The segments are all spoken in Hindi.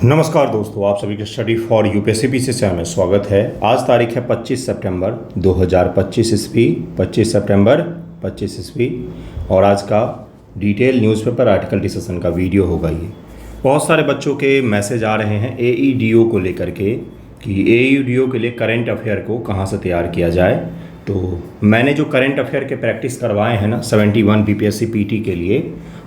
नमस्कार दोस्तों, आप सभी के स्टडी फॉर यूपीएससी पीसीसी में स्वागत है। आज तारीख है 25 सितंबर 2025 ईस्वी, 25 सितंबर 25 ईस्वी और आज का डिटेल न्यूज़पेपर आर्टिकल डिस्कशन का वीडियो होगा। ये बहुत सारे बच्चों के मैसेज आ रहे हैं एईडीओ को लेकर के कि एईडीओ के लिए करंट अफेयर को कहाँ से तैयार किया जाए। तो मैंने जो करंट अफेयर के प्रैक्टिस करवाए हैं ना 71 बीपीएससी पीटी के लिए,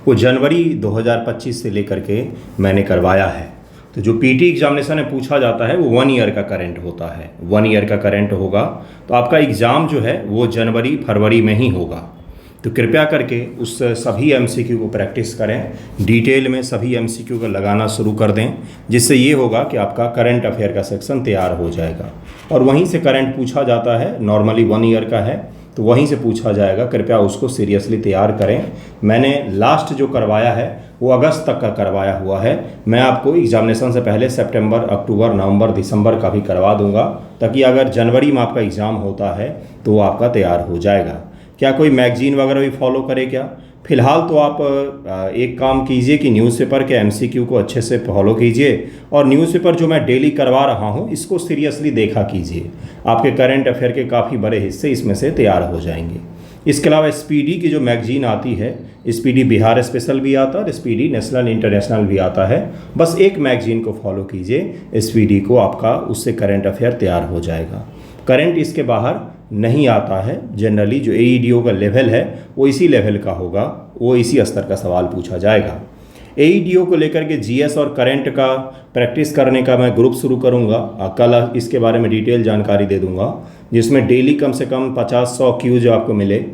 वो जनवरी 2025 से लेकर के मैंने करवाया है। तो जो पीटी एग्जामिनेशन में पूछा जाता है वो 1 ईयर का करंट होता है, 1 ईयर का करंट होगा। तो आपका एग्ज़ाम जो है वो जनवरी फरवरी में ही होगा। तो कृपया करके उस सभी एमसीक्यू को प्रैक्टिस करें, डिटेल में सभी एमसीक्यू को लगाना शुरू कर दें, जिससे ये होगा कि आपका करंट अफेयर का सेक्शन तैयार हो जाएगा और वहीं से करंट पूछा जाता है। नॉर्मली 1 ईयर का है तो वहीं से पूछा जाएगा, कृपया उसको सीरियसली तैयार करें। मैंने लास्ट जो करवाया है वो अगस्त तक का करवाया हुआ है। मैं आपको एग्जामिनेशन से पहले सितंबर, अक्टूबर, नवंबर, दिसंबर का भी करवा दूंगा, ताकि अगर जनवरी में आपका एग्ज़ाम होता है तो वो आपका तैयार हो जाएगा। क्या कोई मैगजीन वगैरह भी फॉलो करे क्या? फ़िलहाल तो आप एक काम कीजिए कि न्यूज़पेपर के एमसीक्यू को अच्छे से फॉलो कीजिए और न्यूज़पेपर जो मैं डेली करवा रहा हूँ इसको सीरियसली देखा कीजिए। आपके करंट अफेयर के काफ़ी बड़े हिस्से इसमें से तैयार हो जाएंगे। इसके अलावा स्पीडी की जो मैगजीन आती है, स्पीडी बिहार स्पेशल भी आता है और स्पीडी नेशनल इंटरनेशनल भी आता है। बस एक मैगजीन को फॉलो कीजिए, स्पीडी को, आपका उससे करंट अफेयर तैयार हो जाएगा। करंट इसके बाहर नहीं आता है। जनरली जो एईडीओ का लेवल है वो इसी लेवल का होगा, वो इसी स्तर का सवाल पूछा जाएगा। एईडीओ को लेकर के जीएस और करंट का प्रैक्टिस करने का मैं ग्रुप शुरू करूंगा। कल इसके बारे में डिटेल जानकारी दे दूंगा, जिसमें डेली कम से कम 50-100 क्यूज आपको मिले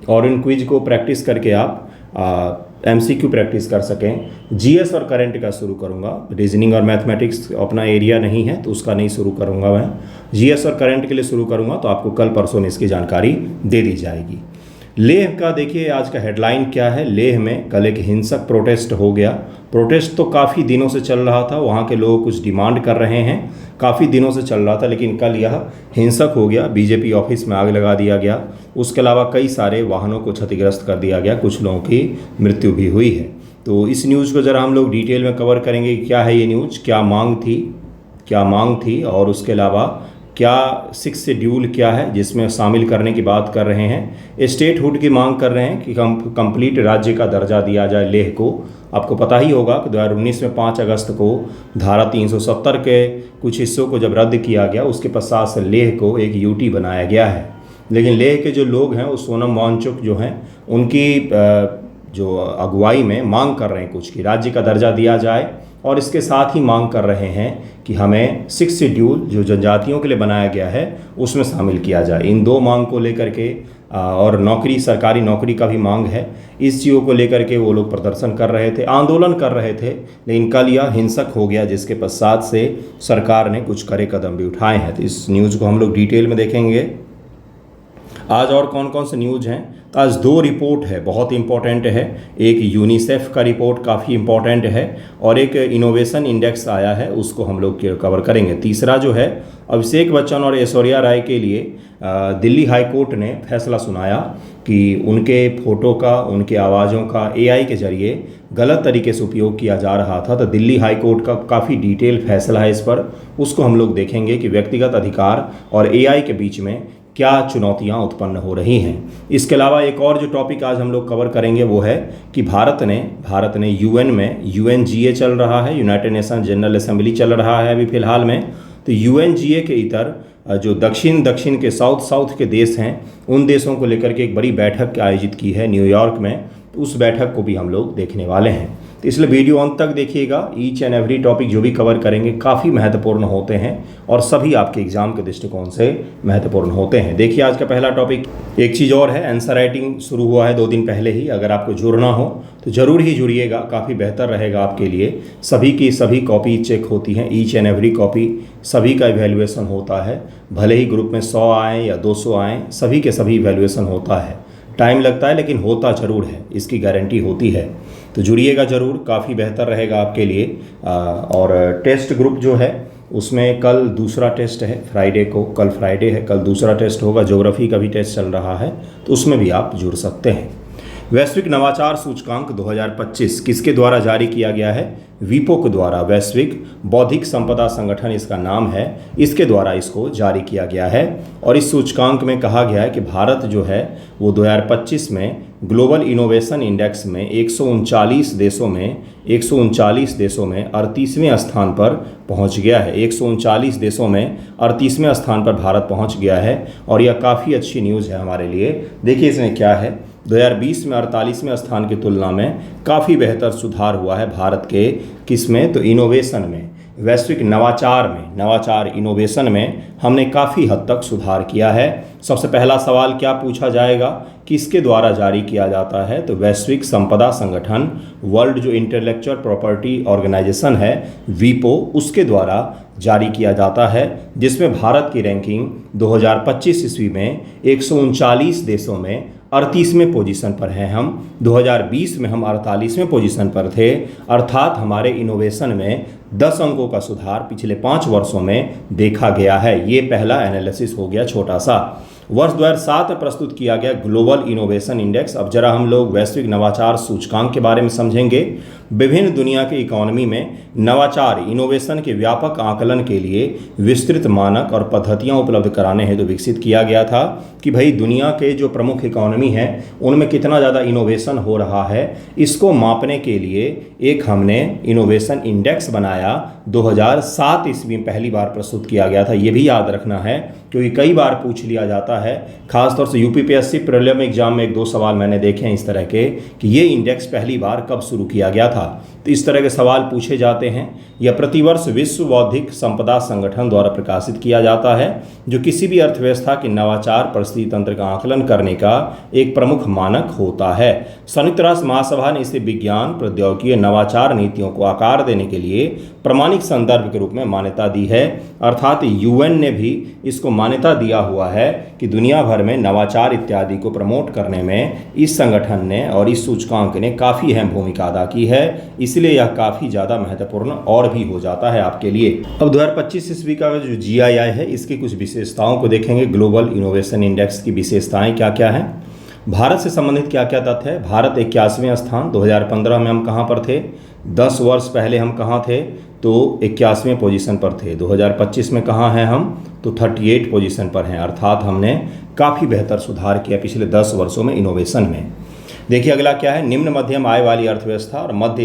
और इन क्विज को प्रैक्टिस करके आप एमसीक्यू प्रैक्टिस कर सकें। जीएस और करंट का शुरू करूंगा। रीजनिंग और मैथमेटिक्स अपना एरिया नहीं है तो उसका नहीं शुरू करूंगा मैं। जीएस और करंट के लिए शुरू करूंगा तो आपको कल परसों में इसकी जानकारी दे दी जाएगी। लेह का देखिए आज का हेडलाइन क्या है। लेह में कल एक हिंसक प्रोटेस्ट हो गया। प्रोटेस्ट तो काफ़ी दिनों से चल रहा था, वहाँ के लोग कुछ डिमांड कर रहे हैं, काफ़ी दिनों से चल रहा था, लेकिन कल यह हिंसक हो गया। बीजेपी ऑफिस में आग लगा दिया गया। उसके अलावा कई सारे वाहनों को क्षतिग्रस्त कर दिया गया, कुछ लोगों की मृत्यु भी हुई है। तो इस न्यूज़ को ज़रा हम लोग डिटेल में कवर करेंगे। क्या है ये न्यूज़, क्या मांग थी और उसके अलावा क्या 6 शेड्यूल क्या है जिसमें शामिल करने की बात कर रहे हैं। स्टेटहुड की मांग कर रहे हैं कि कंप्लीट राज्य का दर्जा दिया जाए लेह को। आपको पता ही होगा कि 2019 में 5 अगस्त को धारा 370 के कुछ हिस्सों को जब रद्द किया गया, उसके पश्चात से लेह को एक यूटी बनाया गया है। लेकिन लेह के जो लोग हैं वो सोनम वांगचुक जो हैं उनकी जो अगुवाई में मांग कर रहे हैं कुछ कि राज्य का दर्जा दिया जाए, और इसके साथ ही मांग कर रहे हैं कि हमें 6 शेड्यूल जो जनजातियों के लिए बनाया गया है उसमें शामिल किया जाए। इन दो मांग को लेकर के और नौकरी, सरकारी नौकरी का भी मांग है, इस चीज़ों को लेकर के वो लोग प्रदर्शन कर रहे थे, आंदोलन कर रहे थे। लेकिन कल यह हिंसक हो गया, जिसके पश्चात से सरकार ने कुछ कड़े कदम भी उठाए हैं। तो इस न्यूज़ को हम लोग डिटेल में देखेंगे। आज और कौन कौन से न्यूज़ हैं, तो आज 2 रिपोर्ट है, बहुत इंपॉर्टेंट है। एक यूनिसेफ का रिपोर्ट काफ़ी इंपॉर्टेंट है और एक इनोवेशन इंडेक्स आया है, उसको हम लोग कवर करेंगे। तीसरा जो है, अभिषेक बच्चन और ऐश्वर्या राय के लिए दिल्ली हाई कोर्ट ने फैसला सुनाया कि उनके फ़ोटो का, उनके आवाज़ों का एआई के ज़रिए गलत तरीके से उपयोग किया जा रहा था। तो दिल्ली हाई कोर्ट का काफ़ी डिटेल फैसला है इस पर, उसको हम लोग देखेंगे कि व्यक्तिगत अधिकार और एआई के बीच में क्या चुनौतियां उत्पन्न हो रही हैं। इसके अलावा एक और जो टॉपिक आज हम लोग कवर करेंगे वो है कि भारत ने यूएन में, यूएनजीए चल रहा है, यूनाइटेड नेशन जनरल असेंबली चल रहा है अभी फ़िलहाल में। तो यूएनजीए के इतर जो दक्षिण के साउथ के देश हैं, उन देशों को लेकर के एक बड़ी बैठक आयोजित की है न्यूयॉर्क में। तो उस बैठक को भी हम लोग देखने वाले हैं। तो इसलिए वीडियो अंत तक देखिएगा। ईच एंड एवरी टॉपिक जो भी कवर करेंगे काफ़ी महत्वपूर्ण होते हैं और सभी आपके एग्जाम के दृष्टिकोण से महत्वपूर्ण होते हैं। देखिए आज का पहला टॉपिक, एक चीज़ और है, आंसर राइटिंग शुरू हुआ है 2 दिन पहले ही। अगर आपको जुड़ना हो तो ज़रूर ही जुड़िएगा, काफ़ी बेहतर रहेगा आपके लिए। सभी की सभी कॉपी चेक होती हैं, ईच एंड एवरी कॉपी, सभी का इवैल्यूएशन होता है। भले ही ग्रुप में 100 आएँ या 200 आएँ, सभी के सभी इवैल्यूएशन होता है। टाइम लगता है लेकिन होता ज़रूर है, इसकी गारंटी होती है। तो जुड़िएगा ज़रूर, काफ़ी बेहतर रहेगा आपके लिए। और टेस्ट ग्रुप जो है उसमें कल दूसरा टेस्ट है, फ्राइडे को, कल फ्राइडे है, कल दूसरा टेस्ट होगा। ज्योग्राफी का भी टेस्ट चल रहा है, तो उसमें भी आप जुड़ सकते हैं। वैश्विक नवाचार सूचकांक 2025 किसके द्वारा जारी किया गया है? वीपो के द्वारा, वैश्विक बौद्धिक संपदा संगठन इसका नाम है, इसके द्वारा इसको जारी किया गया है। और इस सूचकांक में कहा गया है कि भारत जो है वो 2025 में ग्लोबल इनोवेशन इंडेक्स में 139 देशों में 38वें स्थान पर पहुंच गया है। 139 देशों में 38वें स्थान पर भारत पहुंच गया है और यह काफ़ी अच्छी न्यूज़ है हमारे लिए। देखिए इसमें क्या है, 2020 में 48वें स्थान की तुलना में काफ़ी बेहतर सुधार हुआ है भारत के किसमें, तो इनोवेशन में, वैश्विक नवाचार इनोवेशन में हमने काफ़ी हद तक सुधार किया है। सबसे पहला सवाल क्या पूछा जाएगा, किसके द्वारा जारी किया जाता है? तो वैश्विक संपदा संगठन, वर्ल्ड जो इंटेलेक्चुअल प्रॉपर्टी ऑर्गेनाइजेशन है वीपो, उसके द्वारा जारी किया जाता है, जिसमें भारत की रैंकिंग 2025 ईस्वी में 139 देशों में 38वें पोजीशन पर हैं हम। 2020 में हम 48वें पोजीशन पर थे, अर्थात हमारे इनोवेशन में 10 अंकों का सुधार पिछले 5 वर्षों में देखा गया है। ये पहला एनालिसिस हो गया छोटा सा। वर्ष 2007 में प्रस्तुत किया गया ग्लोबल इनोवेशन इंडेक्स। अब जरा हम लोग वैश्विक नवाचार सूचकांक के बारे में समझेंगे। विभिन्न दुनिया के इकोनॉमी में नवाचार इनोवेशन के व्यापक आकलन के लिए विस्तृत मानक और पद्धतियां उपलब्ध कराने हेतु विकसित किया गया था कि भाई दुनिया के जो प्रमुख इकोनॉमी हैं उनमें कितना ज़्यादा इनोवेशन हो रहा है। इसको मापने के लिए एक हमने इनोवेशन इंडेक्स बनाया। 2007 ईस्वी में पहली बार प्रस्तुत किया गया था। ये भी याद रखना है क्योंकि कई बार पूछ लिया जाता है, खासतौर से यूपीपीएससी प्रीलिम एग्जाम में 1-2 सवाल मैंने देखे हैं इस तरह के कि ये इंडेक्स पहली बार कब शुरू किया गया था। तो इस तरह के सवाल पूछे जाते हैं। यह प्रतिवर्ष विश्व बौद्धिक संपदा संगठन द्वारा प्रकाशित किया जाता है, जो किसी भी अर्थव्यवस्था के नवाचार परिस्थिति तंत्र का आकलन करने का एक प्रमुख मानक होता है। संयुक्त राष्ट्र महासभा ने इसे विज्ञान, प्रौद्योगिकी, नवाचार नीतियों को आकार देने के लिए प्रमाणिक संदर्भ के रूप में मान्यता दी है। अर्थात यूएन ने भी इसको मान्यता दिया हुआ है कि दुनिया भर में नवाचार इत्यादि को प्रमोट करने में इस संगठन ने और इस सूचकांक ने काफ़ी अहम भूमिका अदा की है। इसलिए यह काफ़ी ज़्यादा महत्वपूर्ण और भी हो जाता है आपके लिए। अब 2025 ईस्वी का जो GII है इसकी कुछ विशेषताओं को देखेंगे। ग्लोबल इनोवेशन इंडेक्स की विशेषताएं क्या क्या हैं, भारत से संबंधित क्या क्या तथ्य है। भारत 81वें स्थान, 2015 में हम कहाँ पर थे, 10 वर्ष पहले हम कहाँ थे, तो 81वें पोजीशन पर थे। 2025 में कहाँ हैं हम, तो 38 पोजीशन पर हैं। अर्थात हमने काफ़ी बेहतर सुधार किया पिछले 10 वर्षों में इनोवेशन में। देखिए अगला क्या है, निम्न मध्यम आय वाली अर्थव्यवस्था और मध्य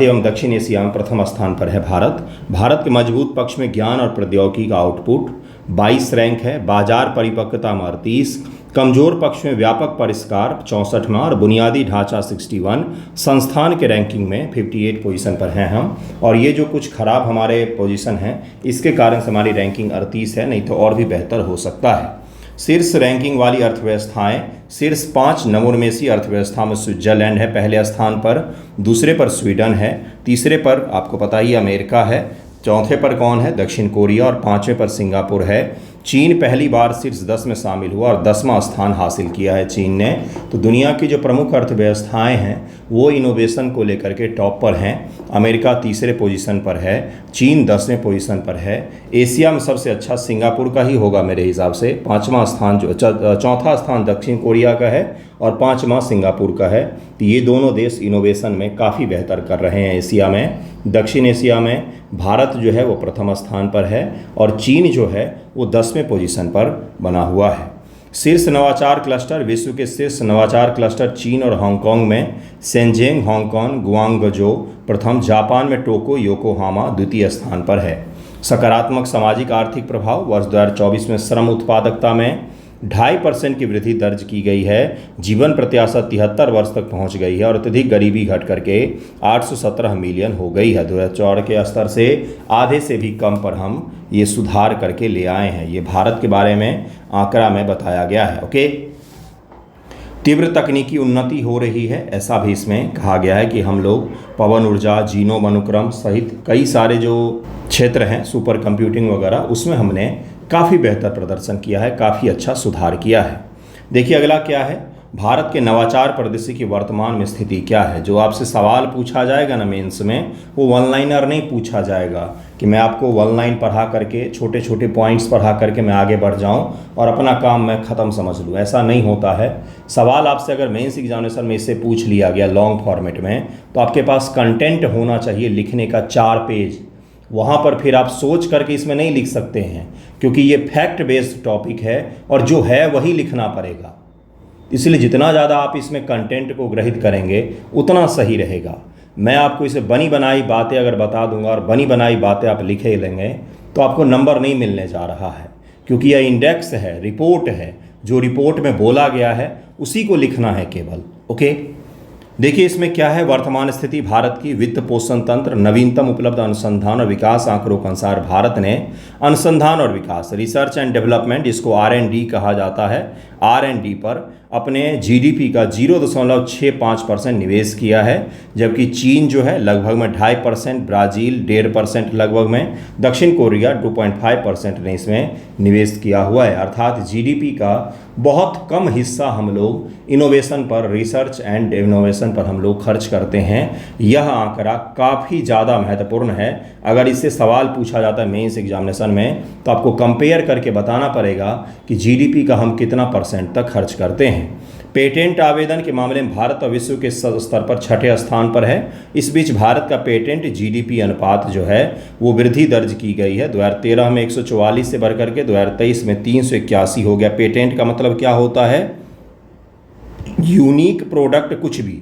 एवं दक्षिण एशिया में प्रथम स्थान पर है भारत। भारत के मजबूत पक्ष में ज्ञान और प्रौद्योगिकी का आउटपुट 22 रैंक है, बाजार परिपक्वता में 38, कमजोर पक्ष में व्यापक परिष्कार 64वां और बुनियादी ढांचा 61, संस्थान के रैंकिंग में 58 पोजीशन पर हैं हम। और ये जो कुछ खराब हमारे पोजीशन हैं इसके कारण से हमारी रैंकिंग 38 है, नहीं तो और भी बेहतर हो सकता है। शीर्ष रैंकिंग वाली अर्थव्यवस्थाएं, शीर्ष 5 नवोन्मेषी अर्थव्यवस्था में स्विट्जरलैंड है पहले स्थान पर, दूसरे पर स्वीडन है, तीसरे पर आपको पता ही अमेरिका है, चौथे पर कौन है, दक्षिण कोरिया, और 5वें पर सिंगापुर है। चीन पहली बार शीर्ष 10 में शामिल हुआ और 10वां स्थान हासिल किया है चीन ने। तो दुनिया की जो प्रमुख अर्थव्यवस्थाएं हैं वो इनोवेशन को लेकर के टॉप पर हैं। अमेरिका तीसरे पोजीशन पर है, चीन 10वें पोजीशन पर है। एशिया में सबसे अच्छा सिंगापुर का ही होगा मेरे हिसाब से। 5वां स्थान चौथा स्थान दक्षिण कोरिया का है और 5वां सिंगापुर का है। तो ये दोनों देश इनोवेशन में काफ़ी बेहतर कर रहे हैं एशिया में। दक्षिण एशिया में भारत जो है वो प्रथम स्थान पर है और चीन जो है वो 10वें पोजीशन पर बना हुआ है। शीर्ष नवाचार क्लस्टर, विश्व के शीर्ष नवाचार क्लस्टर चीन और हांगकांग में शेंजेंग हांगकांग गुआंगझो प्रथम, जापान में टोक्यो योकोहामा द्वितीय स्थान पर है। सकारात्मक सामाजिक आर्थिक प्रभाव, वर्ष 2024 में श्रम उत्पादकता में 2.5% की वृद्धि दर्ज की गई है। जीवन प्रत्याशा 73 वर्ष तक पहुंच गई है और अत्यधिक गरीबी घट करके 817 मिलियन हो गई है। 2004 के स्तर से आधे से भी कम पर हम ये सुधार करके ले आए हैं। ये भारत के बारे में आंकड़ा में बताया गया है। ओके, तीव्र तकनीकी उन्नति हो रही है, ऐसा भी इसमें कहा गया है कि हम लोग पवन ऊर्जा, जीनोम अनुक्रम सहित कई सारे जो क्षेत्र हैं सुपर कंप्यूटिंग वगैरह, उसमें हमने काफ़ी बेहतर प्रदर्शन किया है, काफ़ी अच्छा सुधार किया है। देखिए अगला क्या है, भारत के नवाचार परिदृश्य की वर्तमान में स्थिति क्या है। जो आपसे सवाल पूछा जाएगा ना मेंस में, वो वन लाइनर नहीं पूछा जाएगा कि मैं आपको वन लाइन पढ़ा करके छोटे छोटे पॉइंट्स पढ़ा करके मैं आगे बढ़ जाऊं और अपना काम मैं ख़त्म समझ लूं। ऐसा नहीं होता है। सवाल आपसे अगर मेंस एग्जामिनेशन में इससे पूछ लिया गया लॉन्ग फॉर्मेट में, तो आपके पास कंटेंट होना चाहिए लिखने का 4 पेज। वहाँ पर फिर आप सोच करके इसमें नहीं लिख सकते हैं, क्योंकि ये फैक्ट बेस्ड टॉपिक है और जो है वही लिखना पड़ेगा। इसलिए जितना ज़्यादा आप इसमें कंटेंट को ग्रहित करेंगे उतना सही रहेगा। मैं आपको इसे बनी बनाई बातें अगर बता दूंगा और बनी बनाई बातें आप लिखे लेंगे तो आपको नंबर नहीं मिलने जा रहा है, क्योंकि यह इंडेक्स है, रिपोर्ट है। जो रिपोर्ट में बोला गया है उसी को लिखना है केवल। ओके, देखिए इसमें क्या है। वर्तमान स्थिति भारत की वित्त पोषण तंत्र, नवीनतम उपलब्ध अनुसंधान और विकास आंकड़ों के अनुसार भारत ने अनुसंधान और विकास, रिसर्च एंड डेवलपमेंट, इसको R&D कहा जाता है, R&D पर अपने GDP का 0.65% निवेश किया है। जबकि चीन जो है लगभग में 2.5%, ब्राज़ील 1.5% लगभग में, दक्षिण कोरिया 2.5% ने इसमें निवेश किया हुआ है। अर्थात GDP का बहुत कम हिस्सा हम लोग इनोवेशन पर, रिसर्च एंड इनोवेशन पर हम लोग खर्च करते हैं। यह आंकड़ा काफ़ी ज़्यादा महत्वपूर्ण है। अगर इससे सवाल पूछा जाता है मेंस एग्जामिनेशन में, तो आपको कंपेयर करके बताना पड़ेगा कि GDP का हम कितना % तक खर्च करते हैं। पेटेंट आवेदन के मामले में भारत और विश्व के स्तर पर 6ठे स्थान पर है। इस बीच भारत का पेटेंट GDP अनुपात जो है वो वृद्धि दर्ज की गई है। 2013 में 144 से बढ़ करके 2023 में 381 हो गया। पेटेंट का मतलब क्या होता है? यूनिक प्रोडक्ट, कुछ भी,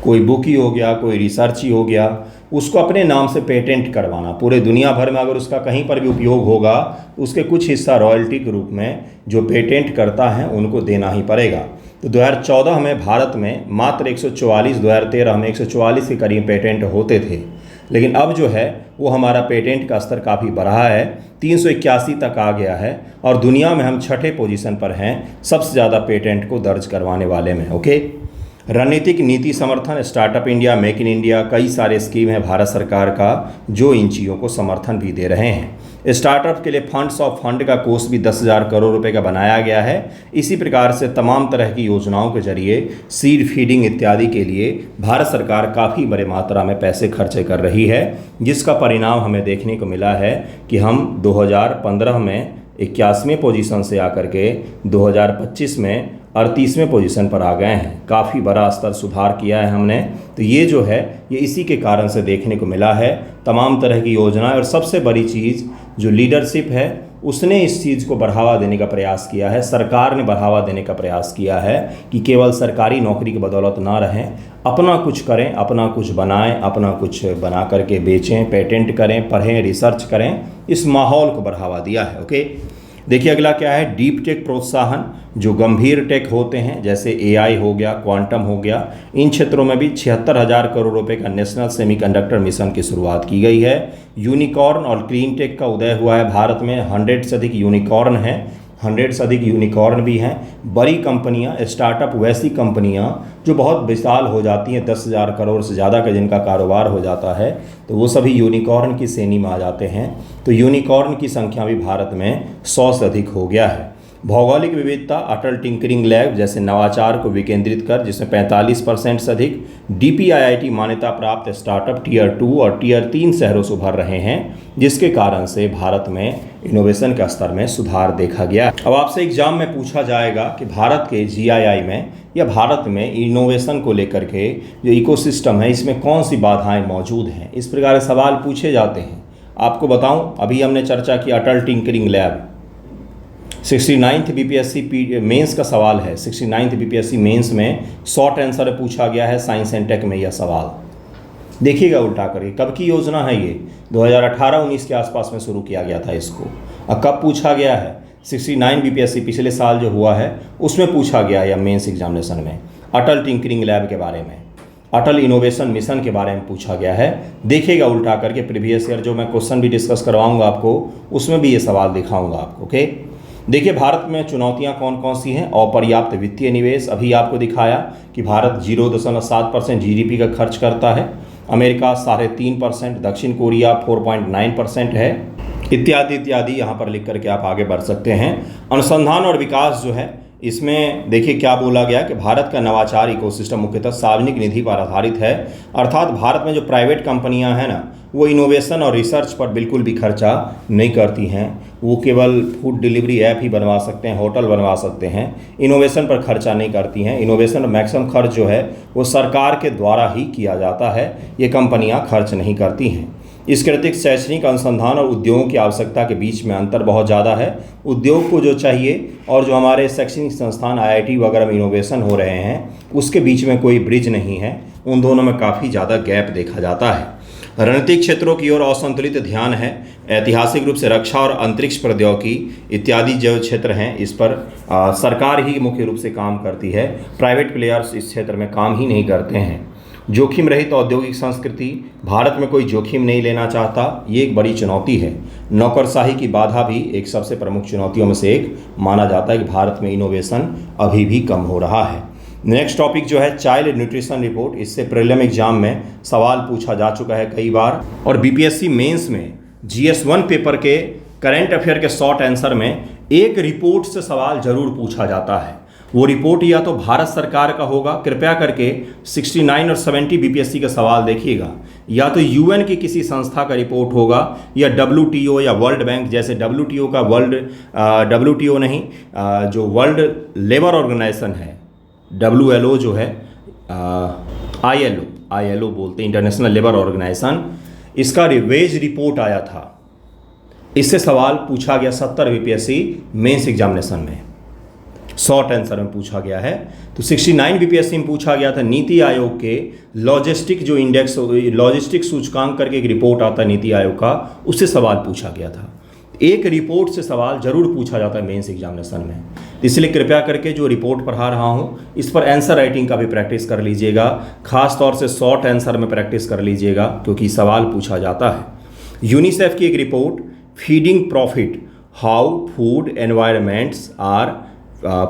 कोई बुक ही हो गया, कोई रिसर्च ही हो गया, उसको अपने नाम से पेटेंट करवाना। पूरे दुनिया भर में अगर उसका कहीं पर भी उपयोग होगा तो उसके कुछ हिस्सा रॉयल्टी के रूप में जो पेटेंट करता है उनको देना ही पड़ेगा। तो 2014 में भारत में मात्र 144, 2013 में 144 के करीब पेटेंट होते थे, लेकिन अब जो है वो हमारा पेटेंट का स्तर काफ़ी बढ़ा है, 381 तक आ गया है और दुनिया में हम 6ठे पोजीशन पर हैं सबसे ज़्यादा पेटेंट को दर्ज करवाने वाले में। ओके, रणनीतिक नीति समर्थन, startup India, make in India, कई सारे स्कीम है भारत सरकार का जो इन चीज़ों को समर्थन भी दे रहे हैं। स्टार्टअप के लिए फंड्स ऑफ फंड का कोष भी 10,000 करोड़ रुपए का बनाया गया है। इसी प्रकार से तमाम तरह की योजनाओं के जरिए सीड फीडिंग इत्यादि के लिए भारत सरकार काफ़ी बड़े मात्रा में पैसे खर्चे कर रही है, जिसका परिणाम हमें देखने को मिला है कि हम 2015 में 81वें पोजीशन से आकर के 2025 में 38वें पोजीशन पर आ गए हैं। काफ़ी बड़ा स्तर सुधार किया है हमने। तो ये जो है ये इसी के कारण से देखने को मिला है। तमाम तरह की योजनाएं और सबसे बड़ी चीज़ जो लीडरशिप है उसने इस चीज़ को बढ़ावा देने का प्रयास किया है। सरकार ने बढ़ावा देने का प्रयास किया है कि केवल सरकारी नौकरी की बदौलत ना रहें, अपना कुछ करें, अपना कुछ बनाएं, अपना कुछ बना करके बेचें, पेटेंट करें, पढ़ें, रिसर्च करें। इस माहौल को बढ़ावा दिया है। ओके, देखिए अगला क्या है, डीप टेक प्रोत्साहन। जो गंभीर टेक होते हैं जैसे AI हो गया, क्वांटम हो गया, इन क्षेत्रों में भी 76,000 करोड़ रुपए का नेशनल सेमीकंडक्टर मिशन की शुरुआत की गई है। यूनिकॉर्न और क्लीन टेक का उदय हुआ है भारत में। 100 से अधिक यूनिकॉर्न हैं, 100 से अधिक यूनिकॉर्न भी हैं। बड़ी कंपनियां, स्टार्टअप वैसी कंपनियां जो बहुत विशाल हो जाती हैं, 10,000 करोड़ से ज़्यादा का जिनका कारोबार हो जाता है, तो वो सभी यूनिकॉर्न की श्रेणी में आ जाते हैं। तो यूनिकॉर्न की संख्या भी भारत में 100 से अधिक हो गया है। भौगोलिक विविधता, अटल टिंकरिंग लैब जैसे नवाचार को विकेंद्रित कर, जिसमें 45% से अधिक DPIIT मान्यता प्राप्त स्टार्टअप Tier 2 और Tier 3 शहरों से उभर रहे हैं, जिसके कारण से भारत में इनोवेशन के स्तर में सुधार देखा गया। अब आपसे एग्जाम में पूछा जाएगा कि भारत के GII में या भारत में इनोवेशन को लेकर के जो इकोसिस्टम है इसमें कौन सी बाधाएं मौजूद हैं। इस प्रकार के सवाल पूछे जाते हैं। आपको बताऊं, अभी हमने चर्चा की Atal tinkering lab, 69th BPSC mains का सवाल है। 69th BPSC मेंस में शॉर्ट आंसर पूछा गया है साइंस एंड टेक में यह सवाल। देखिएगा उल्टा करके, कब की योजना है ये? 2018-19 के आसपास में शुरू किया गया था इसको। अब कब पूछा गया है? 69 BPSC पिछले साल जो हुआ है उसमें पूछा गया है मेंस एग्जामिनेशन में। अटल टिंकरिंग लैब के बारे में, अटल इनोवेशन मिशन के बारे में पूछा गया है। देखिएगा उल्टा करके, प्रीवियस ईयर जो मैं क्वेश्चन भी डिस्कस करवाऊंगा आपको उसमें भी ये सवाल दिखाऊंगा आपको। ओके, देखिए भारत में चुनौतियां कौन कौन सी हैं। अपर्याप्त वित्तीय निवेश, अभी आपको दिखाया कि भारत 0.7% GDP का खर्च करता है। अमेरिका 3.5%, दक्षिण कोरिया 4.9% है, इत्यादि इत्यादि यहाँ पर लिख करके आप आगे बढ़ सकते हैं। अनुसंधान और विकास जो है इसमें देखिए क्या बोला गया कि भारत का नवाचार इकोसिस्टम मुख्यतः सार्वजनिक निधि पर आधारित है, अर्थात भारत में जो प्राइवेट कंपनियां हैं ना, वो इनोवेशन और रिसर्च पर बिल्कुल भी खर्चा नहीं करती हैं। वो केवल फूड डिलीवरी ऐप ही बनवा सकते हैं, होटल बनवा सकते हैं, इनोवेशन पर खर्चा नहीं करती हैं। इनोवेशन और मैक्सिमम खर्च जो है वो सरकार के द्वारा ही किया जाता है, ये कंपनियाँ खर्च नहीं करती हैं। इसके अतिरिक्त शैक्षणिक अनुसंधान और उद्योगों की आवश्यकता के बीच में अंतर बहुत ज़्यादा है। उद्योग को जो चाहिए और जो हमारे शैक्षणिक संस्थान IIT वगैरह में इनोवेशन हो रहे हैं, उसके बीच में कोई ब्रिज नहीं है, उन दोनों में काफ़ी ज़्यादा गैप देखा जाता है। रणनीतिक क्षेत्रों की ओर असंतुलित ध्यान है। ऐतिहासिक रूप से रक्षा और अंतरिक्ष प्रौद्योगिकी इत्यादि जो क्षेत्र हैं, इस पर सरकार ही मुख्य रूप से काम करती है, प्राइवेट प्लेयर्स इस क्षेत्र में काम ही नहीं करते हैं। जोखिम रहित औद्योगिक संस्कृति, भारत में कोई जोखिम नहीं लेना चाहता, ये एक बड़ी चुनौती है। नौकरशाही की बाधा भी एक सबसे प्रमुख चुनौतियों में से एक माना जाता है कि भारत में इनोवेशन अभी भी कम हो रहा है। नेक्स्ट टॉपिक जो है चाइल्ड न्यूट्रिशन रिपोर्ट, इससे प्रीलिम एग्जाम में सवाल पूछा जा चुका है कई बार, और BPSC मेंस में GS1 पेपर के करंट अफेयर के शॉर्ट आंसर में एक रिपोर्ट से सवाल जरूर पूछा जाता है। वो रिपोर्ट या तो भारत सरकार का होगा, कृपया करके 69 और 70 BPSC का सवाल देखिएगा, या तो UN की किसी संस्था का रिपोर्ट होगा, या WTO या वर्ल्ड बैंक, जैसे WTO का WTO नहीं, जो वर्ल्ड लेबर ऑर्गेनाइजेशन है, WLO जो है, ILO बोलते हैं, इंटरनेशनल लेबर ऑर्गेनाइजेशन, इसका रिवेज रिपोर्ट आया था। इससे सवाल पूछा गया 70 BPSC मेंस एग्जामिनेशन में, शॉर्ट आंसर में पूछा गया है। तो 69 BPSC में पूछा गया था नीति आयोग के लॉजिस्टिक जो इंडेक्स, लॉजिस्टिक सूचकांक करके एक रिपोर्ट आता है नीति आयोग का, उससे सवाल पूछा गया था। एक रिपोर्ट से सवाल जरूर पूछा जाता है मेंस एग्जामिनेशन में, इसलिए कृपया करके जो रिपोर्ट पढ़ा रहा हूँ इस पर आंसर राइटिंग का भी प्रैक्टिस कर लीजिएगा, खास तौर से शॉर्ट आंसर में प्रैक्टिस कर लीजिएगा, क्योंकि सवाल पूछा जाता है। यूनिसेफ की एक report feeding profit, how food environments are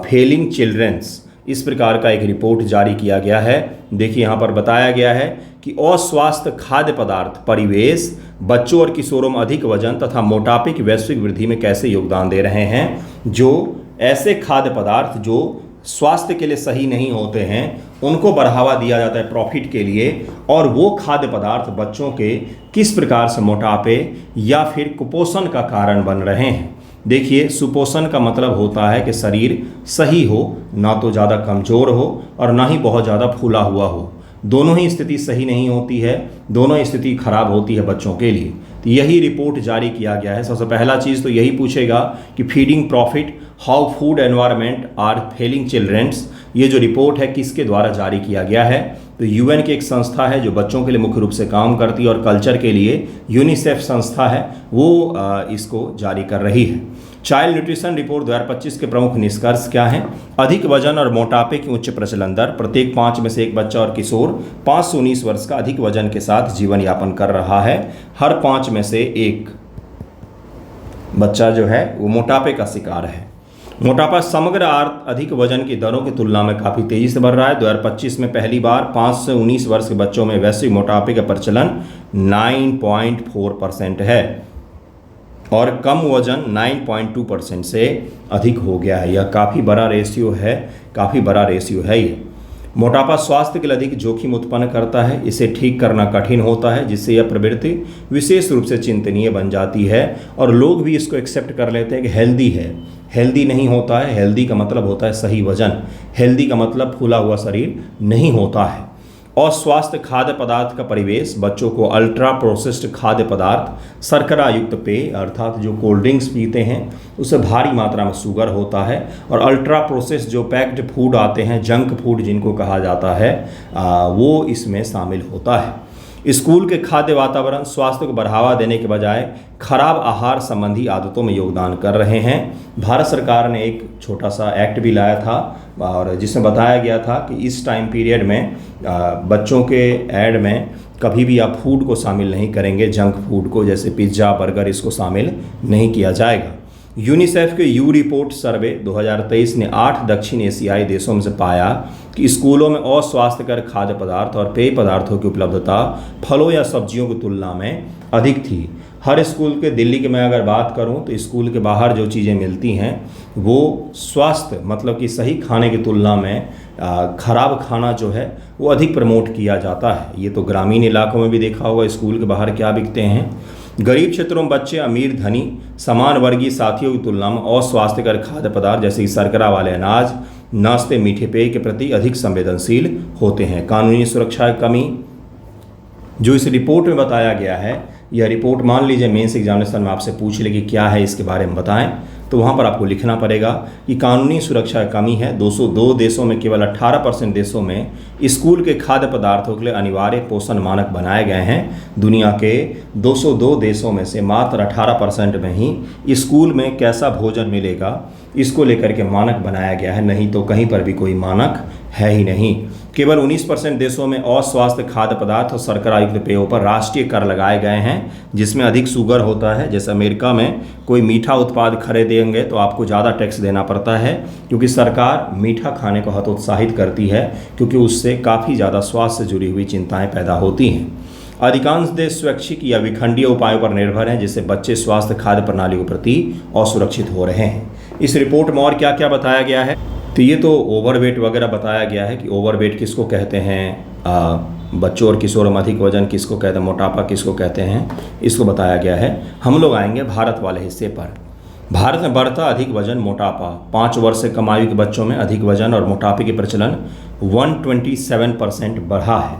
failing childrens, इस प्रकार का एक रिपोर्ट जारी किया गया है। देखिए यहाँ पर बताया गया है कि अस्वास्थ्य खाद्य पदार्थ परिवेश, बच्चों और किशोरों में अधिक वजन तथा मोटापे की वैश्विक वृद्धि में कैसे योगदान दे रहे हैं। जो ऐसे खाद्य पदार्थ जो स्वास्थ्य के लिए सही नहीं होते हैं, उनको बढ़ावा दिया जाता है प्रॉफिट के लिए, और वो खाद्य पदार्थ बच्चों के किस प्रकार से मोटापे या फिर कुपोषण का कारण बन रहे हैं। देखिए, सुपोषण का मतलब होता है कि शरीर सही हो, ना तो ज़्यादा कमज़ोर हो और ना ही बहुत ज़्यादा फूला हुआ हो। दोनों ही स्थिति सही नहीं होती है, दोनों स्थिति खराब होती है बच्चों के लिए। तो यही रिपोर्ट जारी किया गया है। सबसे पहला चीज़ तो यही पूछेगा कि feeding profit, how food environment are failing childrens, ये जो रिपोर्ट है किसके द्वारा जारी किया गया है। तो UN की एक संस्था है जो बच्चों के लिए मुख्य रूप से काम करती है और कल्चर के लिए यूनिसेफ संस्था है, वो इसको जारी कर रही है। चाइल्ड न्यूट्रिशन रिपोर्ट 2025 के प्रमुख निष्कर्ष क्या हैं। अधिक वजन और मोटापे की उच्च प्रचलन दर, प्रत्येक 5 में से एक बच्चा और किशोर 5 से 19 वर्ष का अधिक वजन के साथ जीवन यापन कर रहा है। हर 5 में से एक बच्चा जो है वो मोटापे का शिकार है। मोटापा समग्र अर्थ अधिक वजन की दरों की तुलना में काफ़ी तेज़ी से बढ़ रहा है। 2025 में पहली बार 5 से 19 वर्ष के बच्चों में वैश्विक मोटापे का प्रचलन 9.4% है और कम वजन 9.2% से अधिक हो गया है। यह काफ़ी बड़ा रेशियो है ये। मोटापा स्वास्थ्य के लिए अधिक जोखिम उत्पन्न करता है, इसे ठीक करना कठिन होता है, जिससे यह प्रवृत्ति विशेष रूप से चिंतनीय बन जाती है और लोग भी इसको एक्सेप्ट कर लेते हैं कि हेल्दी है। हेल्दी नहीं होता है, हेल्दी का मतलब होता है सही वजन, हेल्दी का मतलब फूला हुआ शरीर नहीं होता है। और स्वास्थ्य खाद्य पदार्थ का परिवेश, बच्चों को अल्ट्रा प्रोसेस्ड खाद्य पदार्थ, शर्करा युक्त पेय अर्थात जो कोल्ड ड्रिंक्स पीते हैं उससे भारी मात्रा में शुगर होता है, और अल्ट्रा प्रोसेस्ड जो पैक्ड फूड आते हैं, जंक फूड जिनको कहा जाता है, वो इसमें शामिल होता है। स्कूल के खाद्य वातावरण स्वास्थ्य को बढ़ावा देने के बजाय खराब आहार संबंधी आदतों में योगदान कर रहे हैं। भारत सरकार ने एक छोटा सा एक्ट भी लाया था और जिसमें बताया गया था कि इस टाइम पीरियड में बच्चों के ऐड में कभी भी आप फूड को शामिल नहीं करेंगे, जंक फूड को, जैसे पिज्ज़ा बर्गर, इसको शामिल नहीं किया जाएगा। यूनिसेफ के यू रिपोर्ट सर्वे 2023 ने 8 दक्षिण एशियाई देशों में से पाया कि स्कूलों में अस्वास्थ्यकर खाद्य पदार्थ और पेय पदार्थों की उपलब्धता फलों या सब्जियों की तुलना में अधिक थी। हर स्कूल के, दिल्ली की मैं अगर बात करूं तो स्कूल के बाहर जो चीज़ें मिलती हैं वो स्वास्थ्य मतलब कि सही खाने की तुलना में खराब खाना जो है वो अधिक प्रमोट किया जाता है। ये तो ग्रामीण इलाकों में भी देखा होगा स्कूल के बाहर क्या बिकते हैं। गरीब क्षेत्रों में बच्चे अमीर धनी समान वर्गीय साथियों की तुलना में अस्वास्थ्यकर खाद्य पदार्थ जैसे कि शर्करा वाले अनाज, नाश्ते, मीठे पेय के प्रति अधिक संवेदनशील होते हैं। कानूनी सुरक्षा की कमी जो इस रिपोर्ट में बताया गया है, यह रिपोर्ट मान लीजिए मेंस एग्जामिनेशन में आपसे पूछ ले कि क्या है इसके बारे में बताएं, तो वहाँ पर आपको लिखना पड़ेगा कि कानूनी सुरक्षा की कमी है। 202 देशों में केवल 18% देशों में स्कूल के खाद्य पदार्थों के लिए अनिवार्य पोषण मानक बनाए गए हैं। दुनिया के 202 देशों में से मात्र 18% में ही स्कूल में कैसा भोजन मिलेगा इसको लेकर के मानक बनाया गया है, नहीं तो कहीं पर भी कोई मानक है ही नहीं। केवल 19% देशों में अस्वास्थ्य खाद्य पदार्थ और शर्करा युक्त पेयों पर राष्ट्रीय कर लगाए गए हैं जिसमें अधिक शुगर होता है। जैसे अमेरिका में कोई मीठा उत्पाद खरीदेंगे तो आपको ज़्यादा टैक्स देना पड़ता है क्योंकि सरकार मीठा खाने को हतोत्साहित करती है क्योंकि उससे काफ़ी ज़्यादा स्वास्थ्य से जुड़ी हुई चिंताएँ पैदा होती हैं। अधिकांश देश स्वैच्छिक या विखंडीय उपायों पर निर्भर हैं जिससे बच्चे स्वास्थ्य खाद्य प्रणाली के प्रति असुरक्षित हो रहे हैं। इस रिपोर्ट में और क्या क्या बताया गया है, तो ये तो ओवरवेट वगैरह बताया गया है कि ओवरवेट किसको कहते हैं, बच्चों और किशोरों में अधिक वजन किसको कहते हैं, मोटापा किसको कहते हैं, इसको बताया गया है। हम लोग आएंगे भारत वाले हिस्से पर। भारत में बढ़ता अधिक वजन मोटापा, 5 वर्ष से कम आयु के बच्चों में अधिक वजन और मोटापे के प्रचलन 127% बढ़ा है,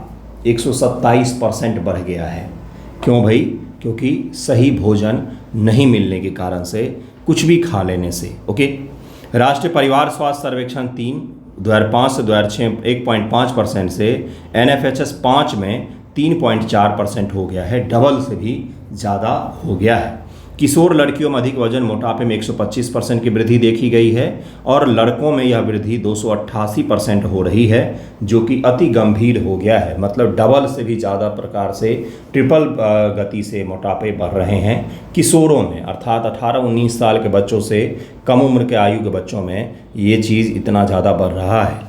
127% बढ़ गया है। क्यों भाई? क्योंकि सही भोजन नहीं मिलने के कारण से, कुछ भी खा लेने से। ओके, राष्ट्रीय परिवार स्वास्थ्य सर्वेक्षण 3 2005 से 2006 1.5% से NFHS 5 में 3.4% हो गया है, डबल से भी ज़्यादा हो गया है। किशोर लड़कियों में अधिक वजन मोटापे में 125% की वृद्धि देखी गई है और लड़कों में यह वृद्धि 288% हो रही है जो कि अति गंभीर हो गया है। मतलब डबल से भी ज़्यादा प्रकार से, ट्रिपल गति से मोटापे बढ़ रहे हैं किशोरों में, अर्थात 18-19 साल के बच्चों से कम उम्र के आयु के बच्चों में ये चीज़ इतना ज़्यादा बढ़ रहा है।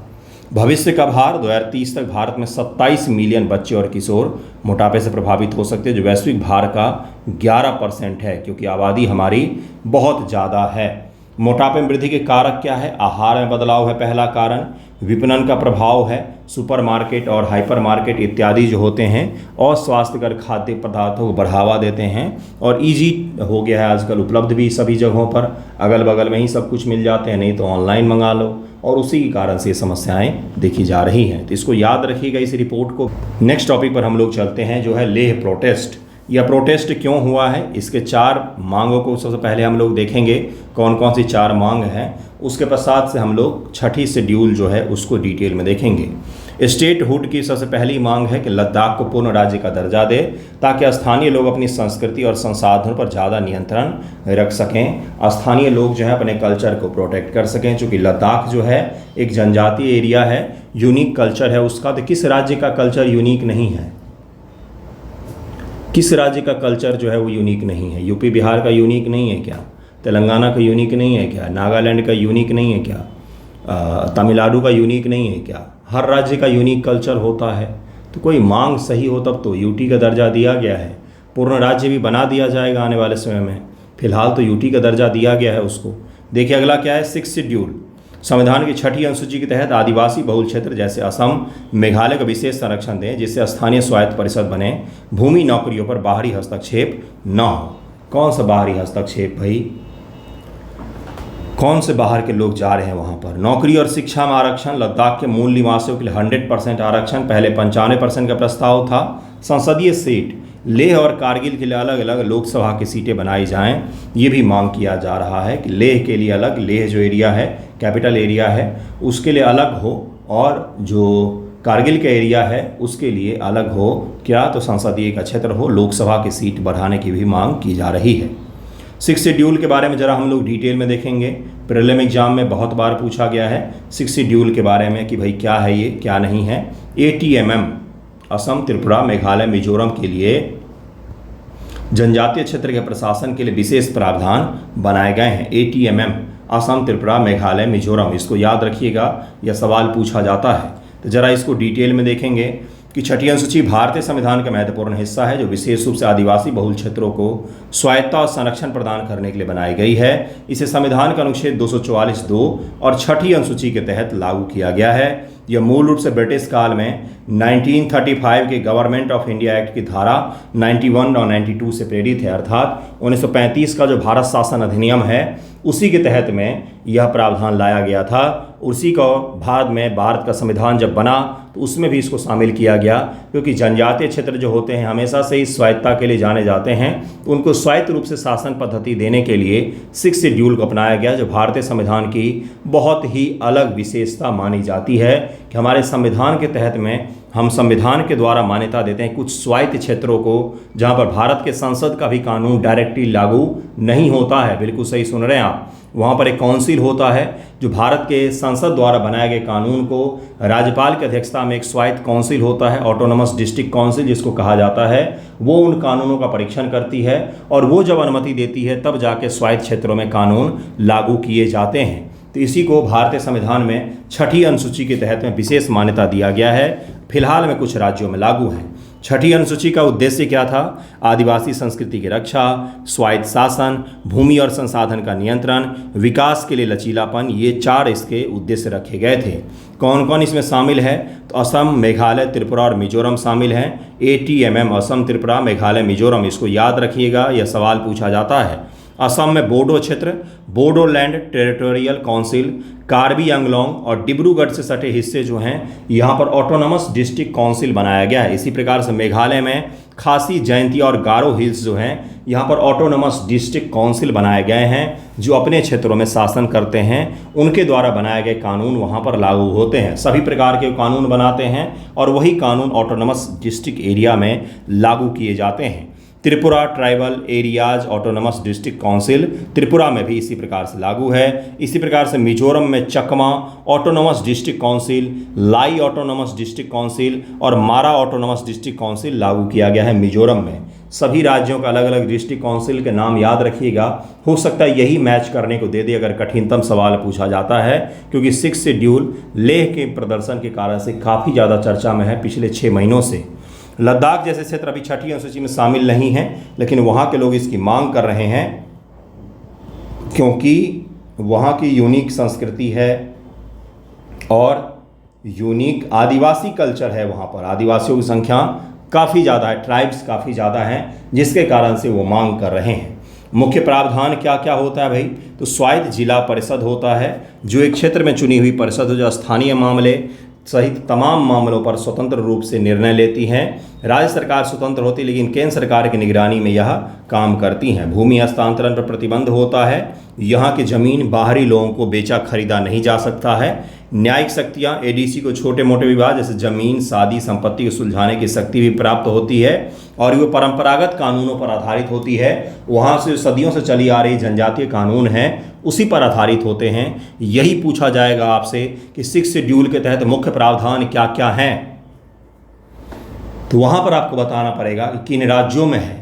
भविष्य का भार 2030 तक भारत में 27 मिलियन बच्चे और किशोर मोटापे से प्रभावित हो सकते हैं जो वैश्विक भार का 11% है क्योंकि आबादी हमारी बहुत ज़्यादा है। मोटापे में वृद्धि के कारक क्या है? आहार में बदलाव है पहला कारण, विपणन का प्रभाव है, सुपरमार्केट और हाइपरमार्केट इत्यादि जो होते हैं और स्वास्थ्यकर खाद्य पदार्थों को बढ़ावा देते हैं और इजी हो गया है आजकल, उपलब्ध भी सभी जगहों पर, अगल बगल में ही सब कुछ मिल जाते हैं, नहीं तो ऑनलाइन मंगा लो, और उसी के कारण से ये समस्याएं देखी जा रही हैं। तो इसको याद रखिएगा इस रिपोर्ट को। नेक्स्ट टॉपिक पर हम लोग चलते हैं जो है लेह प्रोटेस्ट। यह प्रोटेस्ट क्यों हुआ है, इसके 4 मांगों को सबसे पहले हम लोग देखेंगे कौन कौन सी 4 मांग हैं। उसके पश्चात से हम लोग छठी शेड्यूल जो है उसको डिटेल में देखेंगे। स्टेटहुड की सबसे पहली मांग है कि लद्दाख को पूर्ण राज्य का दर्जा दे ताकि स्थानीय लोग अपनी संस्कृति और संसाधनों पर ज़्यादा नियंत्रण रख सकें, स्थानीय लोग जो है अपने कल्चर को प्रोटेक्ट कर सकें। चूँकि लद्दाख जो है एक जनजातीय एरिया है, यूनिक कल्चर है उसका, तो किस राज्य का कल्चर यूनिक नहीं है? किस राज्य का कल्चर जो है वो यूनिक नहीं है? यूपी बिहार का यूनिक नहीं है क्या? तेलंगाना का यूनिक नहीं है क्या? नागालैंड का यूनिक नहीं है क्या? तमिलनाडु का यूनिक नहीं है क्या? हर राज्य का यूनिक कल्चर होता है। तो कोई मांग सही हो तब तो यूटी का दर्जा दिया गया है, पूर्ण राज्य भी बना दिया जाएगा आने वाले समय में। फिलहाल तो यूटी का दर्जा दिया गया है उसको। देखिए अगला क्या है, 6th शेड्यूल। संविधान की 6ठी अनुसूची के तहत आदिवासी बहुल क्षेत्र जैसे असम, मेघालय का विशेष संरक्षण दें जिससे स्थानीय स्वायत्त परिषद बने, भूमि नौकरियों पर बाहरी हस्तक्षेप न हो। कौन सा बाहरी हस्तक्षेप भाई? कौन से बाहर के लोग जा रहे हैं वहाँ पर? नौकरी और शिक्षा में आरक्षण, लद्दाख के मूल निवासियों के लिए 100% आरक्षण, पहले 95% का प्रस्ताव था। संसदीय सीट, लेह और कारगिल के लिए अलग अलग लोकसभा की सीटें बनाई जाएं, ये भी मांग किया जा रहा है कि लेह के लिए अलग, लेह जो एरिया है कैपिटल एरिया है उसके लिए अलग हो और जो कारगिल का एरिया है उसके लिए अलग हो। क्या? तो संसदीय का क्षेत्र हो, लोकसभा की सीट बढ़ाने की भी मांग की जा रही है। 6th शेड्यूल के बारे में ज़रा हम लोग डिटेल में देखेंगे। प्रीलिम एग्जाम में बहुत बार पूछा गया है 6th शेड्यूल के बारे में कि भाई क्या है ये, क्या नहीं है। ATMM असम, त्रिपुरा, मेघालय, मिजोरम के लिए जनजातीय क्षेत्र के प्रशासन के लिए विशेष प्रावधान बनाए गए हैं। ATMM असम, त्रिपुरा, मेघालय, मिजोरम, इसको याद रखिएगा, यह सवाल पूछा जाता है। तो जरा इसको डिटेल में देखेंगे कि छठी अनुसूची भारतीय संविधान का महत्वपूर्ण हिस्सा है जो विशेष रूप से आदिवासी बहुल क्षेत्रों को स्वायत्ता और संरक्षण प्रदान करने के लिए बनाई गई है। इसे संविधान का अनुच्छेद 244(2) और छठी अनुसूची के तहत लागू किया गया है। यह मूल रूप से ब्रिटिश काल में 1935 के गवर्नमेंट ऑफ इंडिया एक्ट की धारा 91 और 92 से प्रेरित है, अर्थात 1935 का जो भारत शासन अधिनियम है उसी के तहत में यह प्रावधान लाया गया था। उसी को बाद में भारत का संविधान जब बना तो उसमें भी इसको शामिल किया गया, क्योंकि जनजातीय क्षेत्र जो होते हैं हमेशा से ही स्वायत्ता के लिए जाने जाते हैं, तो उनको स्वायत्त रूप से शासन पद्धति देने के लिए 6 शेड्यूल को अपनाया गया, जो भारतीय संविधान की बहुत ही अलग विशेषता मानी जाती है कि हमारे संविधान के तहत में हम संविधान के द्वारा मान्यता देते हैं कुछ स्वायत्त क्षेत्रों को, जहां पर भारत के संसद का भी कानून डायरेक्टली लागू नहीं होता है। बिल्कुल सही सुन रहे हैं आप। वहाँ पर एक काउंसिल होता है जो भारत के संसद द्वारा बनाए गए कानून को, राज्यपाल की अध्यक्षता में एक स्वायत्त काउंसिल होता है, ऑटोनोमस डिस्ट्रिक्ट काउंसिल जिसको कहा जाता है, वो उन कानूनों का परीक्षण करती है और वो जब अनुमति देती है तब जाके स्वायत्त क्षेत्रों में कानून लागू किए जाते हैं। तो इसी को भारतीय संविधान में छठी अनुसूची के तहत में विशेष मान्यता दिया गया है। फिलहाल में कुछ राज्यों में लागू है। छठी अनुसूची का उद्देश्य क्या था? आदिवासी संस्कृति की रक्षा, स्वायत्त शासन, भूमि और संसाधन का नियंत्रण, विकास के लिए लचीलापन, ये 4 इसके उद्देश्य रखे गए थे। कौन कौन इसमें शामिल है? तो असम, मेघालय, त्रिपुरा और मिजोरम शामिल हैं। ATMM असम, त्रिपुरा, मेघालय, मिजोरम, इसको याद रखिएगा, यह सवाल पूछा जाता है। असम में बोडो क्षेत्र, बोडोलैंड टेरिटोरियल काउंसिल, कार्बी आंगलोंग और डिब्रूगढ़ से सटे हिस्से जो हैं यहाँ पर ऑटोनोमस डिस्ट्रिक्ट काउंसिल बनाया गया है। इसी प्रकार से मेघालय में खासी, जयंती और गारो हिल्स जो हैं यहाँ पर ऑटोनोमस डिस्ट्रिक्ट काउंसिल बनाए गए हैं, जो अपने क्षेत्रों में शासन करते हैं। उनके द्वारा बनाए गए कानून वहाँ पर लागू होते हैं। सभी प्रकार के कानून बनाते हैं और वही कानून ऑटोनोमस डिस्ट्रिक्ट एरिया में लागू किए जाते हैं। Tripura tribal areas autonomous district council Tripura में भी इसी प्रकार से लागू है। इसी प्रकार से मिजोरम में चकमा ऑटोनोमस डिस्ट्रिक्ट काउंसिल, लाई ऑटोनोमस डिस्ट्रिक्ट काउंसिल और मारा ऑटोनोमस डिस्ट्रिक्ट काउंसिल लागू किया गया है मिजोरम में। सभी राज्यों का अलग अलग डिस्ट्रिक्ट काउंसिल के नाम याद रखिएगा। हो सकता है यही मैच करने को दे दे अगर कठिनतम सवाल पूछा जाता है, क्योंकि 6 शेड्यूल लेह के प्रदर्शन के कारण से काफ़ी ज़्यादा चर्चा में है पिछले 6 महीनों से। लद्दाख जैसे क्षेत्र अभी छठी अनुसूची में शामिल नहीं है, लेकिन वहाँ के लोग इसकी मांग कर रहे हैं क्योंकि वहाँ की यूनिक संस्कृति है और यूनिक आदिवासी कल्चर है। वहाँ पर आदिवासियों की संख्या काफ़ी ज़्यादा है, ट्राइब्स काफ़ी ज़्यादा हैं, जिसके कारण से वो मांग कर रहे हैं। मुख्य प्रावधान क्या क्या होता है भाई? तो स्वायत्त जिला परिषद होता है, जो एक क्षेत्र में चुनी हुई परिषद हो जो स्थानीय मामले सहित तमाम मामलों पर स्वतंत्र रूप से निर्णय लेती हैं। राज्य सरकार स्वतंत्र होती है, लेकिन केंद्र सरकार की निगरानी में यह काम करती हैं। भूमि हस्तांतरण पर प्रतिबंध होता है। यहाँ की ज़मीन बाहरी लोगों को बेचा खरीदा नहीं जा सकता है। न्यायिक शक्तियाँ ADC को छोटे मोटे विवाद जैसे जमीन, शादी, संपत्ति को सुलझाने की शक्ति भी प्राप्त होती है और वो परंपरागत कानूनों पर आधारित होती है। वहाँ से सदियों से चली आ रही जनजातीय कानून हैं उसी पर आधारित होते हैं। यही पूछा जाएगा आपसे कि 6 शेड्यूल के तहत मुख्य प्रावधान क्या क्या हैं, तो वहाँ पर आपको बताना पड़ेगा कि किन राज्यों में है।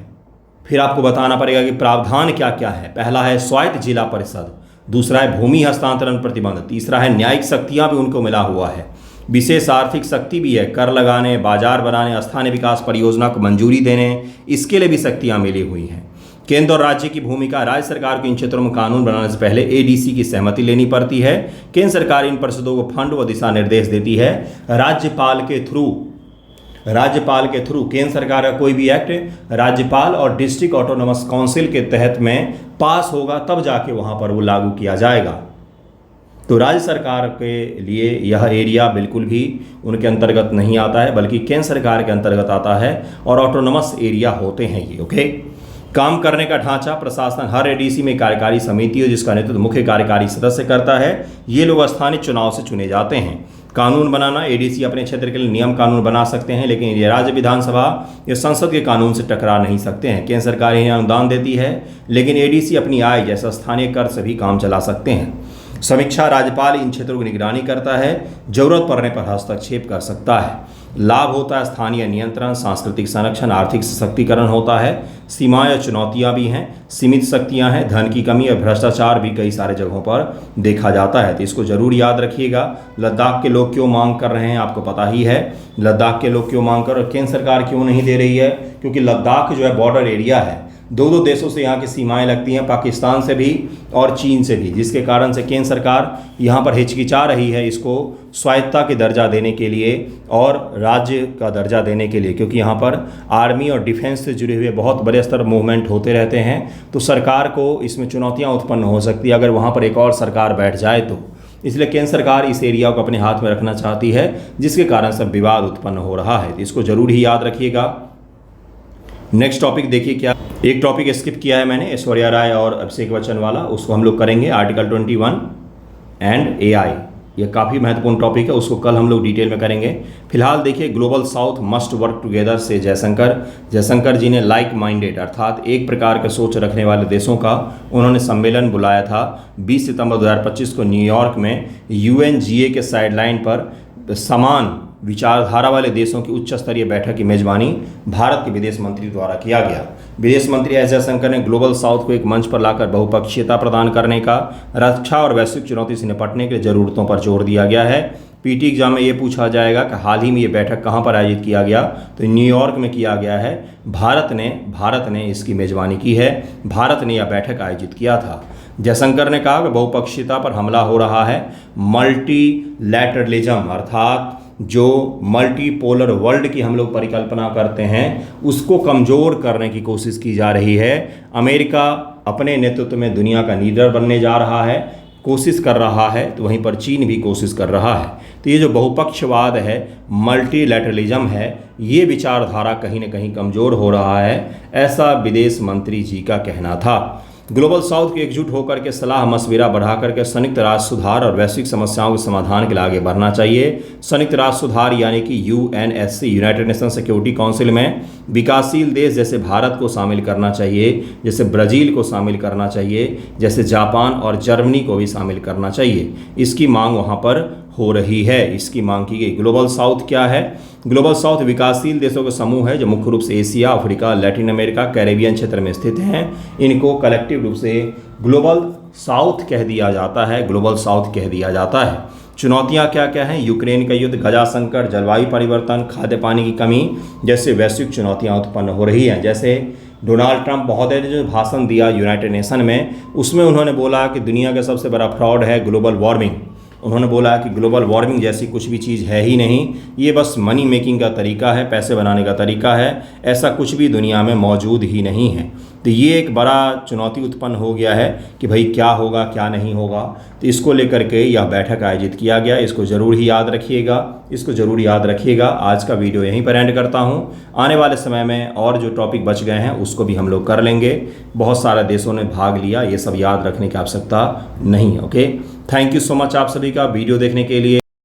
फिर आपको बताना पड़ेगा कि प्रावधान क्या क्या है। पहला है स्वायत्त जिला परिषद, दूसरा है भूमि हस्तांतरण प्रतिबंध, तीसरा है न्यायिक शक्तियाँ भी उनको मिला हुआ है, विशेष आर्थिक शक्ति भी है, कर लगाने, बाजार बनाने, स्थानीय विकास परियोजना को मंजूरी देने, इसके लिए भी शक्तियाँ मिली हुई हैं। केंद्र और राज्य की भूमिका, राज्य सरकार को इन क्षेत्रों में कानून बनाने से पहले ADC की सहमति लेनी पड़ती है। केंद्र सरकार इन परिषदों को फंड व दिशा निर्देश देती है। राज्यपाल के थ्रू केंद्र सरकार का कोई भी एक्ट राज्यपाल और डिस्ट्रिक्ट ऑटोनोमस काउंसिल के तहत में पास होगा, तब जाके वहाँ पर वो लागू किया जाएगा। तो राज्य सरकार के लिए यह एरिया बिल्कुल भी उनके अंतर्गत नहीं आता है, बल्कि केंद्र सरकार के अंतर्गत आता है और ऑटोनोमस एरिया होते हैं ये। ओके, काम करने का ढांचा, प्रशासन, हर ADC में कार्यकारी समिति है जिसका नेतृत्व मुख्य कार्यकारी सदस्य करता है। ये लोग स्थानीय चुनाव से चुने जाते हैं। कानून बनाना, ADC अपने क्षेत्र के लिए नियम कानून बना सकते हैं, लेकिन ये राज्य विधानसभा या संसद के कानून से टकरा नहीं सकते हैं। केंद्र सरकार इन्हें अनुदान देती है, लेकिन ADC अपनी आय जैसा स्थानीय कर से भी काम चला सकते हैं। समीक्षा, राज्यपाल इन क्षेत्रों की निगरानी करता है, जरूरत पड़ने पर हस्तक्षेप कर सकता है। लाभ होता है स्थानीय नियंत्रण, सांस्कृतिक संरक्षण, आर्थिक सशक्तिकरण होता है। सीमाएं और चुनौतियां भी हैं, सीमित शक्तियां हैं, धन की कमी और भ्रष्टाचार भी कई सारे जगहों पर देखा जाता है। तो इसको जरूर याद रखिएगा। लद्दाख के लोग क्यों मांग कर रहे हैं आपको पता ही है। लद्दाख के लोग क्यों मांग कर, और केंद्र सरकार क्यों नहीं दे रही है? क्योंकि लद्दाख जो है बॉर्डर एरिया है, दो देशों से यहाँ की सीमाएं लगती हैं, पाकिस्तान से भी और चीन से भी, जिसके कारण से केंद्र सरकार यहाँ पर हिचकिचा रही है इसको स्वायत्तता के दर्जा देने के लिए और राज्य का दर्जा देने के लिए, क्योंकि यहाँ पर आर्मी और डिफेंस से जुड़े हुए बहुत बड़े स्तर मूवमेंट होते रहते हैं। तो सरकार को इसमें चुनौतियाँ उत्पन्न हो सकती है अगर वहाँ पर एक और सरकार बैठ जाए तो। इसलिए केंद्र सरकार इस एरिया को अपने हाथ में रखना चाहती है, जिसके कारण सब विवाद उत्पन्न हो रहा है। तो इसको जरूर ही याद रखिएगा। नेक्स्ट टॉपिक देखिए क्या, एक टॉपिक स्किप किया है मैंने, ऐश्वर्या राय और अभिषेक बच्चन वाला, उसको हम लोग करेंगे आर्टिकल 21 एंड एआई। ये काफ़ी महत्वपूर्ण टॉपिक है, उसको कल हम लोग डिटेल में करेंगे। फिलहाल देखिए, global south must work together से जयशंकर जी ने लाइक माइंडेड अर्थात एक प्रकार का सोच रखने वाले देशों का उन्होंने सम्मेलन बुलाया था 20 सितंबर 2025 को न्यूयॉर्क में UNGA के साइडलाइन पर। समान विचारधारा वाले देशों की उच्च स्तरीय बैठक की मेजबानी भारत के विदेश मंत्री द्वारा किया गया। विदेश मंत्री एस जयशंकर ने ग्लोबल साउथ को एक मंच पर लाकर बहुपक्षीयता प्रदान करने का, रक्षा और वैश्विक चुनौती से निपटने के जरूरतों पर जोर दिया गया है। पीटी एग्जाम में ये पूछा जाएगा कि हाल ही में ये बैठक कहाँ पर आयोजित किया गया, तो न्यूयॉर्क में किया गया है। भारत ने इसकी मेजबानी की है, भारत ने यह बैठक आयोजित किया था। जयशंकर ने कहा कि बहुपक्षीयता पर हमला हो रहा है। मल्टीलैटरलिज्म अर्थात जो मल्टीपोलर वर्ल्ड की हम लोग परिकल्पना करते हैं, उसको कमज़ोर करने की कोशिश की जा रही है। अमेरिका अपने नेतृत्व में दुनिया का लीडर बनने जा रहा है, कोशिश कर रहा है, तो वहीं पर चीन भी कोशिश कर रहा है। तो ये जो बहुपक्षवाद है, मल्टीलैटरलिज्म है, ये विचारधारा कहीं न कहीं कमज़ोर हो रहा है, ऐसा विदेश मंत्री जी का कहना था। ग्लोबल साउथ की एकजुट होकर के सलाह मशविरा बढ़ा करके संयुक्त राष्ट्र सुधार और वैश्विक समस्याओं के समाधान के लिए आगे बढ़ना चाहिए। संयुक्त राष्ट्र सुधार यानी कि UNSC United nation security council में विकासशील देश जैसे भारत को शामिल करना चाहिए, जैसे ब्राज़ील को शामिल करना चाहिए, जैसे जापान और जर्मनी को भी शामिल करना चाहिए। इसकी मांग वहाँ पर हो रही है, इसकी मांग की गई। ग्लोबल साउथ क्या है? ग्लोबल साउथ विकासशील देशों का समूह है जो मुख्य रूप से Asia, Africa, Latin America, Caribbean क्षेत्र में स्थित हैं। इनको कलेक्टिव रूप से ग्लोबल साउथ कह दिया जाता है, ग्लोबल साउथ कह दिया जाता है। चुनौतियां क्या क्या हैं? यूक्रेन का युद्ध, गजा संकट, जलवायु परिवर्तन, खाद्य पानी की कमी जैसे वैश्विक चुनौतियां उत्पन्न हो रही हैं। जैसे डोनाल्ड ट्रंप महोदय ने जो भाषण दिया यूनाइटेड नेशन में, उसमें उन्होंने बोला कि दुनिया का सबसे बड़ा फ्रॉड है ग्लोबल वार्मिंग। उन्होंने बोला कि ग्लोबल वार्मिंग जैसी कुछ भी चीज़ है ही नहीं, ये बस मनी मेकिंग का तरीका है, पैसे बनाने का तरीका है, ऐसा कुछ भी दुनिया में मौजूद ही नहीं है। तो ये एक बड़ा चुनौती उत्पन्न हो गया है कि भाई क्या होगा क्या नहीं होगा। तो इसको लेकर के यह बैठक आयोजित किया गया, इसको ज़रूर ही याद रखिएगा, इसको ज़रूर याद रखिएगा। आज का वीडियो यहीं पर एंड करता हूँ। आने वाले समय में और जो टॉपिक बच गए हैं उसको भी हम लोग कर लेंगे। बहुत सारे देशों ने भाग लिया, ये सब याद रखने की आवश्यकता नहीं है। Okay, thank you so much आप सभी का वीडियो देखने के लिए।